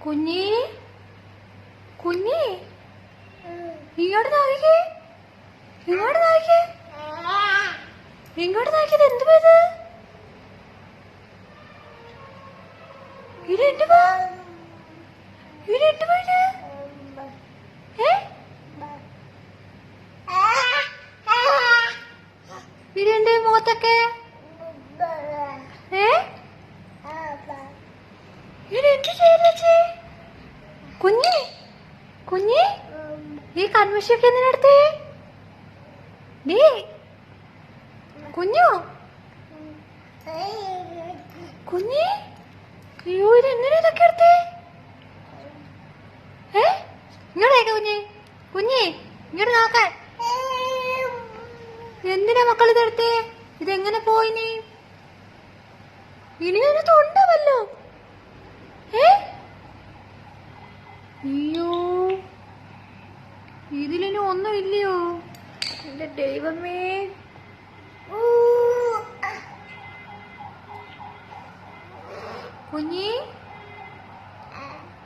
കുഞ്ഞി കുഞ്ഞി ഇങ്ങോട്ട് നോക്കിക്കേ, ഇങ്ങോട്ട് നോക്കിക്കേ, ഇങ്ങോട്ട് നോക്കിയത് എന്തുവാ ഇത്? ഇതെന്തുവാ ഇതെന്തുവാ ഇത്? ഇതെന്റെ മുഖത്തൊക്കെ ഇതെന്ത് ചെയ്തേ? കുഞ്ഞി കുഞ്ഞി ഈ കൺമഷിയൊക്കെ എന്തിനടുത്തേ? നീ കുഞ്ഞു കുഞ്ഞി അയ്യോ ഇതെന്തിനാ ഇതൊക്കെ എടുത്തേ? ഇങ്ങോട്ടേക്ക് കുഞ്ഞി കുഞ്ഞി ഇങ്ങോട്ട് നോക്കാൻ. എന്തിനാ മക്കൾ ഇതെടുത്തേ? ഇതെങ്ങനെ പോയി? നീ ഇനി ഒരു തൊണ്ടവല്ലോ? അയ്യോ ഇതിലിനി ഒന്നും ഇല്ലയോ? എന്റെ ദൈവമേ. കുഞ്ഞി